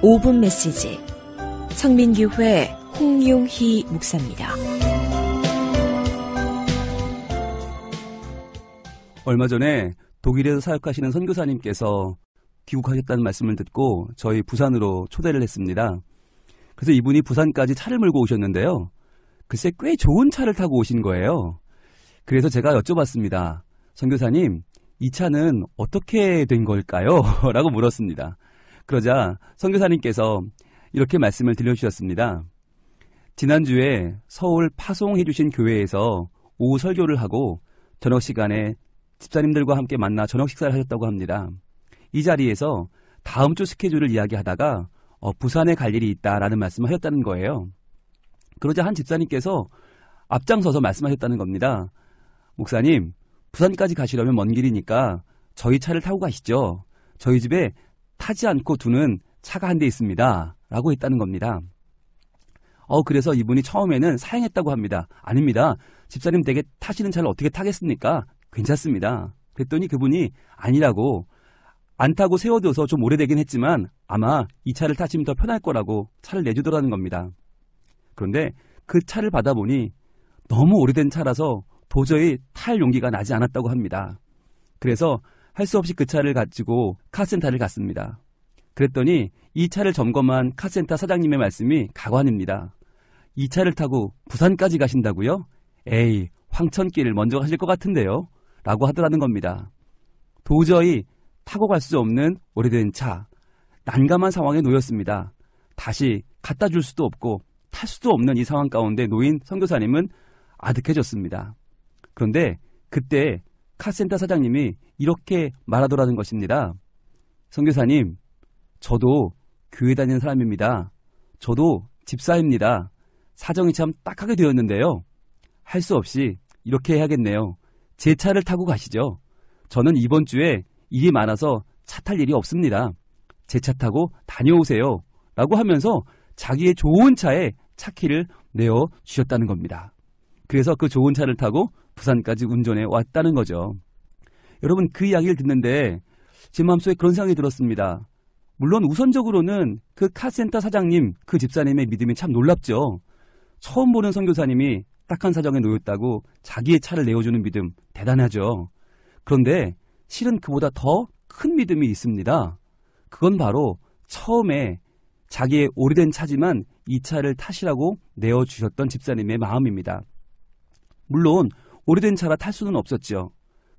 5분 메시지 성민교회 홍용희 목사입니다. 얼마 전에 독일에서 사역하시는 선교사님께서 귀국하셨다는 말씀을 듣고 저희 부산으로 초대를 했습니다. 그래서 이분이 부산까지 차를 몰고 오셨는데요. 글쎄 꽤 좋은 차를 타고 오신 거예요. 그래서 제가 여쭤봤습니다. 선교사님, 이 차는 어떻게 된 걸까요? 라고 물었습니다. 그러자 선교사님께서 이렇게 말씀을 들려주셨습니다. 지난주에 서울 파송해 주신 교회에서 오후 설교를 하고 저녁 시간에 집사님들과 함께 만나 저녁 식사를 하셨다고 합니다. 이 자리에서 다음 주 스케줄을 이야기하다가 부산에 갈 일이 있다라는 말씀을 하셨다는 거예요. 그러자 한 집사님께서 앞장서서 말씀하셨다는 겁니다. 목사님, 부산까지 가시려면 먼 길이니까 저희 차를 타고 가시죠. 저희 집에 타지 않고 두는 차가 한 대 있습니다. 라고 했다는 겁니다. 그래서 이분이 처음에는 사양했다고 합니다. 아닙니다. 집사님 댁에 타시는 차를 어떻게 타겠습니까? 괜찮습니다. 그랬더니 그분이 아니라고, 안 타고 세워둬서 좀 오래되긴 했지만 아마 이 차를 타시면 더 편할 거라고 차를 내주더라는 겁니다. 그런데 그 차를 받아보니 너무 오래된 차라서 도저히 탈 용기가 나지 않았다고 합니다. 그래서 할 수 없이 그 차를 가지고 카센터를 갔습니다. 그랬더니 이 차를 점검한 카센터 사장님의 말씀이 가관입니다. 이 차를 타고 부산까지 가신다고요? 에이, 황천길을 먼저 가실 것 같은데요? 라고 하더라는 겁니다. 도저히 타고 갈 수 없는 오래된 차, 난감한 상황에 놓였습니다. 다시 갖다 줄 수도 없고 탈 수도 없는 이 상황 가운데 놓인 선교사님은 아득해졌습니다. 그런데 그때 카센터 사장님이 이렇게 말하더라는 것입니다. 선교사님, 저도 교회 다니는 사람입니다. 저도 집사입니다. 사정이 참 딱하게 되었는데요. 할 수 없이 이렇게 해야겠네요. 제 차를 타고 가시죠. 저는 이번 주에 일이 많아서 차 탈 일이 없습니다. 제 차 타고 다녀오세요. 라고 하면서 자기의 좋은 차에 차키를 내어주셨다는 겁니다. 그래서 그 좋은 차를 타고 부산까지 운전해 왔다는 거죠. 여러분, 그 이야기를 듣는데 제 마음속에 그런 생각이 들었습니다. 물론 우선적으로는 그 카센터 사장님, 그 집사님의 믿음이 참 놀랍죠. 처음 보는 선교사님이 딱한 사정에 놓였다고 자기의 차를 내어주는 믿음 대단하죠. 그런데 실은 그보다 더 큰 믿음이 있습니다. 그건 바로 처음에 자기의 오래된 차지만 이 차를 타시라고 내어주셨던 집사님의 마음입니다. 물론 오래된 차라 탈 수는 없었죠.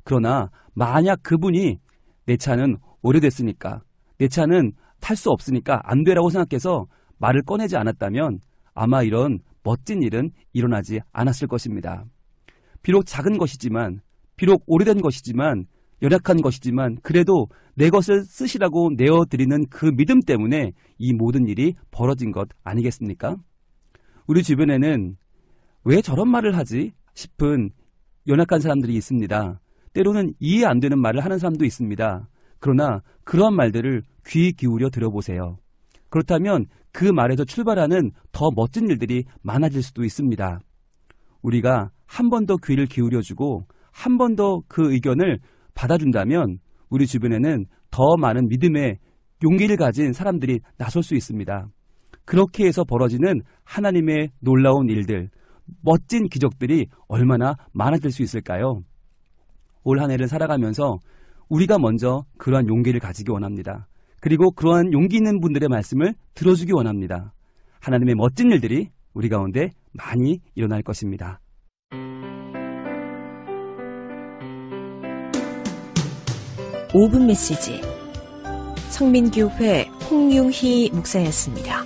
그러나 만약 그분이 내 차는 오래됐으니까, 내 차는 탈 수 없으니까 안 되라고 생각해서 말을 꺼내지 않았다면 아마 이런 멋진 일은 일어나지 않았을 것입니다. 비록 작은 것이지만, 비록 오래된 것이지만, 연약한 것이지만 그래도 내 것을 쓰시라고 내어드리는 그 믿음 때문에 이 모든 일이 벌어진 것 아니겠습니까? 우리 주변에는 왜 저런 말을 하지 싶은 연약한 사람들이 있습니다. 때로는 이해 안 되는 말을 하는 사람도 있습니다. 그러나 그러한 말들을 귀 기울여 들어보세요. 그렇다면 그 말에서 출발하는 더 멋진 일들이 많아질 수도 있습니다. 우리가 한 번 더 귀를 기울여주고 한 번 더 그 의견을 받아준다면 우리 주변에는 더 많은 믿음의 용기를 가진 사람들이 나설 수 있습니다. 그렇게 해서 벌어지는 하나님의 놀라운 일들, 멋진 기적들이 얼마나 많아질 수 있을까요? 올 한 해를 살아가면서 우리가 먼저 그러한 용기를 가지기 원합니다. 그리고 그러한 용기 있는 분들의 말씀을 들어주기 원합니다. 하나님의 멋진 일들이 우리 가운데 많이 일어날 것입니다. 5분 메시지 성민교회 홍용희 목사였습니다.